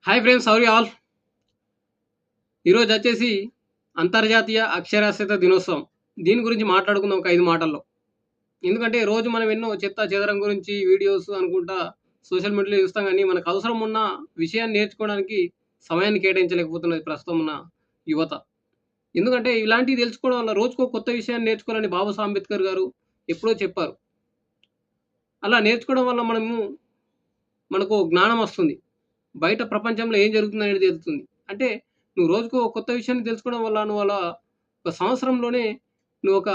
Hi friends, how are you all? ఈరోజు వచ్చేసి అంతర్జాతీయ అక్షరాస్యత దినోత్సవం. దీని గురించి మాట్లాడుకుందాం ఒక 5 మాటల్లో. ఎందుకంటే రోజు మనం ఎన్నో చెత్తా చెదరం గురించి వీడియోస్ అనుకుంటా సోషల్ మీడియాలో చూస్తాం గానీ, మనకు అవసరం ఉన్న విషయాన్ని నేర్చుకోవడానికి సమయాన్ని కేటాయించలేకపోతున్నది ప్రస్తుతం ఉన్న యువత. ఎందుకంటే ఇలాంటివి తెలుసుకోవడం వల్ల రోజుకో కొత్త విషయాన్ని నేర్చుకోవాలని బాబాసాహెబ్ అంబేద్కర్ గారు ఎప్పుడో చెప్పారు. అలా నేర్చుకోవడం వల్ల మనకు జ్ఞానం వస్తుంది. బయట ప్రపంచంలో ఏం జరుగుతుందనేది తెలుస్తుంది. అంటే నువ్వు రోజుకో కొత్త విషయాన్ని తెలుసుకోవడం వల్ల నువ్వు అలా ఒక సంవత్సరంలోనే నువ్వు ఒక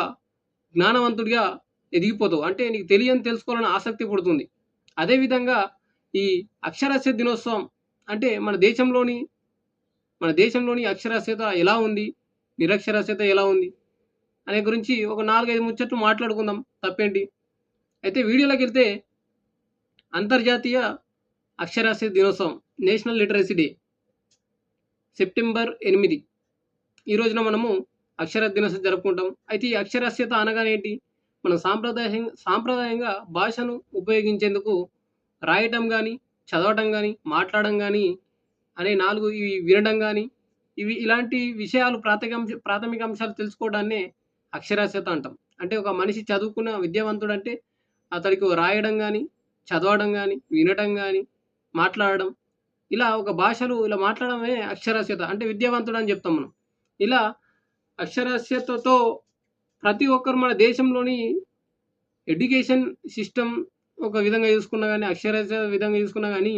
జ్ఞానవంతుడిగా ఎదిగిపోతావు. అంటే నీకు తెలియని తెలుసుకోవాలని ఆసక్తి పుడుతుంది. అదేవిధంగా ఈ అక్షరాస్యత దినోత్సవం అంటే మన దేశంలోని అక్షరాస్యత ఎలా ఉంది? నిరక్షరాస్యత ఎలా ఉంది? అనే గురించి ఒక 4, 5 ముచ్చట్లు మాట్లాడుకుందాం. తప్పేంటి? అయితే వీడియోలోకెళ్తే అంతర్జాతీయ అక్షరాస్యత దినోత్సవం నేషనల్ లిటరసీ డే సెప్టెంబర్ 8 ఈ రోజున మనము అక్షరాస్యత దినోత్సవం జరుపుకుంటాం. అయితే ఈ అక్షరాస్యత అనగానేంటి? మనం సాంప్రదాయంగా భాషను ఉపయోగించేందుకు రాయటం గానీ, చదవటం గానీ, మాట్లాడడం గానీ అనే 4 ఇవి వినడం గానీ, ఇలాంటి విషయాలు ప్రాథమిక అంశాలు తెలుసుకోవడాన్నే అక్షరాస్యత అంటాం. అంటే ఒక మనిషి చదువుకున్న విద్యావంతుడంటే అతడికి రాయడం గానీ, చదవడం గానీ, వినటం గానీ, మాట్లాడడం ఇలా ఒక భాషలు ఇలా మాట్లాడడమే అక్షరాస్యత. అంటే విద్యావంతుడని చెప్తాం మనం. ఇలా అక్షరాస్యతతో ప్రతి ఒక్కరు మన దేశంలోని ఎడ్యుకేషన్ సిస్టమ్ ఒక విధంగా చూసుకున్నా గానీ, అక్షరాస్యత విధంగా చూసుకున్నా గానీ,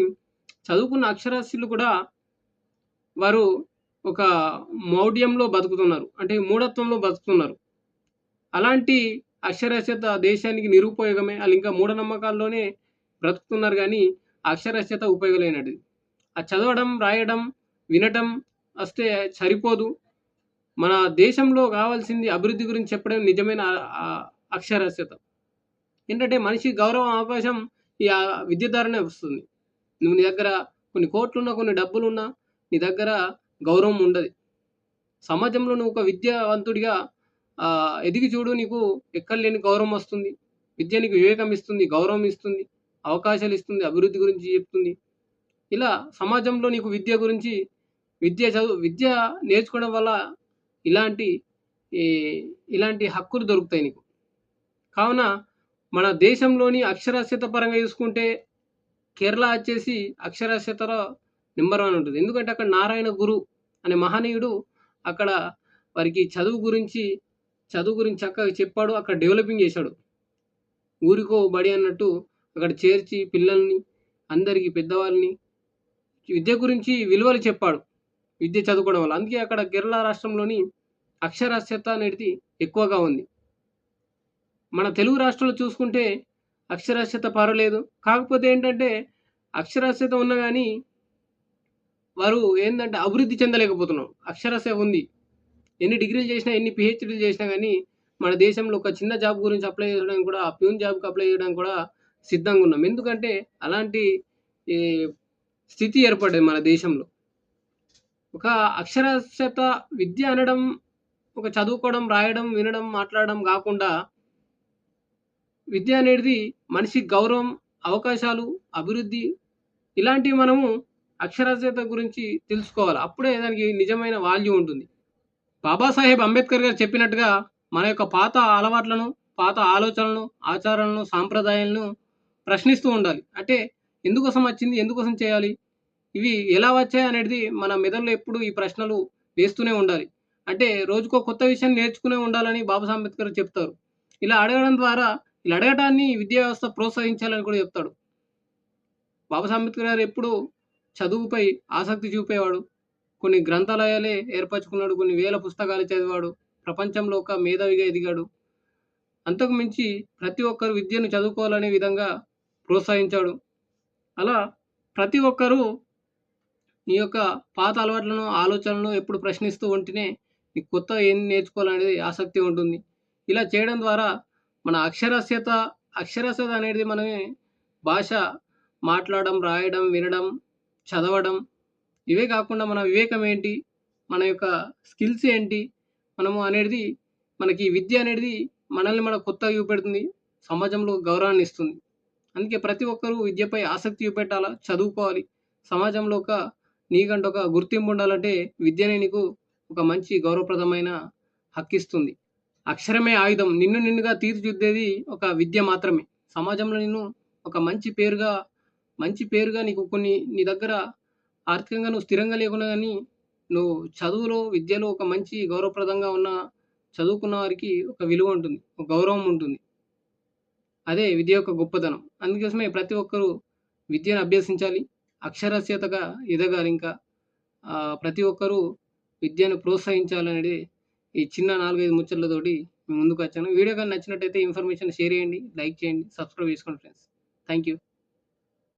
చదువుకున్న అక్షరాస్యులు కూడా వారు ఒక మౌఢ్యంలో బతుకుతున్నారు. అంటే మూఢత్వంలో బతుకుతున్నారు. అలాంటి అక్షరాస్యత దేశానికి నిరుపయోగమే. ఆళ్ళింకా మూఢనమ్మకాల్లోనే బ్రతుకుతున్నారు గానీ, అక్షరాస్యత ఉపయోగలేనిటిది. చదవడం, రాయడం, వినటం వస్తే సరిపోదు. మన దేశంలో కావాల్సింది అభివృద్ధి గురించి చెప్పడం నిజమైన అక్షరాస్యత. ఏంటంటే మనిషి గౌరవం, అవకాశం ఈ విద్య ద్వారానే వస్తుంది. నీ దగ్గర కొన్ని కోట్లున్నా, కొన్ని డబ్బులున్నా నీ దగ్గర గౌరవం ఉండదు. సమాజంలో నువ్వు ఒక విద్యావంతుడిగా ఎదిగి చూడు, నీకు ఎక్కడ లేని గౌరవం వస్తుంది. విద్య నీకు వివేకం ఇస్తుంది, గౌరవం ఇస్తుంది, అవకాశాలు ఇస్తుంది, అభివృద్ధి గురించి చెప్తుంది. ఇలా సమాజంలో నీకు విద్య నేర్చుకోవడం వల్ల ఇలాంటి ఇలాంటి హక్కులు దొరుకుతాయి నీకు. కావున మన దేశంలోని అక్షరాస్యత పరంగా చూసుకుంటే కేరళ వచ్చేసి అక్షరాస్యతలో నెంబర్ 1 ఉంటుంది. ఎందుకంటే అక్కడ నారాయణ గురు అనే మహనీయుడు అక్కడ వారికి చదువు గురించి చక్కగా చెప్పాడు. అక్కడ డెవలపింగ్ చేశాడు. ఊరికో బడి అన్నట్టు అక్కడ చేర్చి పిల్లల్ని, అందరికీ పెద్దవాళ్ళని విద్య గురించి విలువలు చెప్పాడు. విద్య చదువుకోవడం వల్ల. అందుకే అక్కడ కేరళ రాష్ట్రంలోని అక్షరాస్యత అనేది ఎక్కువగా ఉంది. మన తెలుగు రాష్ట్రాల్లో చూసుకుంటే అక్షరాస్యత పర్వాలేదు. కాకపోతే ఏంటంటే అక్షరాస్యత ఉన్నా గానీ వారు ఏందంటే అభివృద్ధి చెందలేకపోతున్నాం. అక్షరాస్యత ఉంది. ఎన్ని డిగ్రీలు చేసినా, ఎన్ని పీహెచ్‌డీలు చేసినా గానీ మన దేశంలో ఒక చిన్న జాబ్ గురించి అప్లై చేయడానికి కూడా ప్యూన్ జాబ్‌కి అప్లై చేయడానికి కూడా సిద్ధంగా ఉన్నాం. ఎందుకంటే అలాంటి ఈ స్థితి ఏర్పడ్డది మన దేశంలో. ఒక అక్షరాస్యత విద్య అనడం ఒక చదువుకోవడం, రాయడం, వినడం, మాట్లాడడం గాకుండా విద్య అనేది మనిషికి గౌరవం, అవకాశాలు, అభివృద్ధి ఇలాంటివి మనము అక్షరాస్యత గురించి తెలుసుకోవాలి. అప్పుడే దానికి నిజమైన వాల్యూ ఉంటుంది. బాబాసాహెబ్ అంబేద్కర్ గారు చెప్పినట్టుగా మన యొక్క పాత అలవాట్లను, పాత ఆలోచనలను, ఆచారాలను, సాంప్రదాయాలను ప్రశ్నిస్తూ ఉండాలి. అంటే ఎందుకోసం వచ్చింది? ఎందుకోసం చేయాలి? ఇవి ఎలా వచ్చాయి అనేది మన మెదడులో ఎప్పుడు ఈ ప్రశ్నలు వేస్తూనే ఉండాలి. అంటే రోజుకో కొత్త విషయం నేర్చుకునే ఉండాలని బాబాసాహెబ్ అంబేద్కర్ చెప్తారు. ఇలా అడగటాన్ని విద్యా వ్యవస్థ ప్రోత్సహించాలని కూడా చెప్తాడు. బాబాసాహెబ్ అంబేద్కర్ గారు ఎప్పుడు చదువుపై ఆసక్తి చూపేవాడు. కొన్ని గ్రంథాలయాలే ఏర్పరచుకున్నాడు. కొన్ని వేల పుస్తకాలు చదివాడు. ప్రపంచంలో ఒక మేధావిగా ఎదిగాడు. అంతకు మించి ప్రతి ఒక్కరు విద్యను చదువుకోవాలనే విధంగా ప్రోత్సహించాడు. అలా ప్రతి ఒక్కరూ నీ యొక్క పాత అలవాట్లను, ఆలోచనలను ఎప్పుడు ప్రశ్నిస్తూ ఉంటేనే నీకు కొత్తగా ఏం నేర్చుకోవాలనేది ఆసక్తి ఉంటుంది. ఇలా చేయడం ద్వారా మన అక్షరాస్యత అనేది మనమే భాష మాట్లాడడం, రాయడం, వినడం, చదవడం ఇవే కాకుండా మన వివేకం ఏంటి? మన యొక్క స్కిల్స్ ఏంటి? మనకి విద్య అనేది మనల్ని కొత్తగా చూపెడుతుంది. సమాజంలో గౌరవాన్ని ఇస్తుంది. అందుకే ప్రతి ఒక్కరూ విద్యపై ఆసక్తి చూపెట్టాలా, చదువుకోవాలి. సమాజంలో ఒక నీకంటూ ఒక గుర్తింపు ఉండాలంటే విద్యనే నీకు ఒక మంచి గౌరవప్రదమైన హక్కిస్తుంది. అక్షరమే ఆయుధం. నిన్ను నిన్నుగా తీర్చిదిద్దేది ఒక విద్య మాత్రమే. సమాజంలో నిన్ను ఒక మంచి పేరుగా నీకు నీ దగ్గర ఆర్థికంగా నువ్వు స్థిరంగా లేకున్నా గానీ, నువ్వు చదువులో, విద్యలో ఒక మంచి గౌరవప్రదంగా చదువుకున్న వారికి ఒక విలువ ఉంటుంది. ఒక గౌరవం ఉంటుంది. అదే విద్య యొక్క గొప్పతనం. అందుకోసమే ప్రతి ఒక్కరు విద్యను అభ్యసించాలి. అక్షరాస్యతగా ఎదగాలి ఇంకా. ప్రతి ఒక్కరూ విద్యను ప్రోత్సహించాలనేది ఈ చిన్న 4, 5 ముచ్చట్లతోటి మీ ముందుకొచ్చాను. వీడియో గాని నచ్చినట్టయితే ఇన్ఫర్మేషన్ షేర్ చేయండి, లైక్ చేయండి, సబ్స్క్రైబ్ చేసుకోండి ఫ్రెండ్స్. Thank you.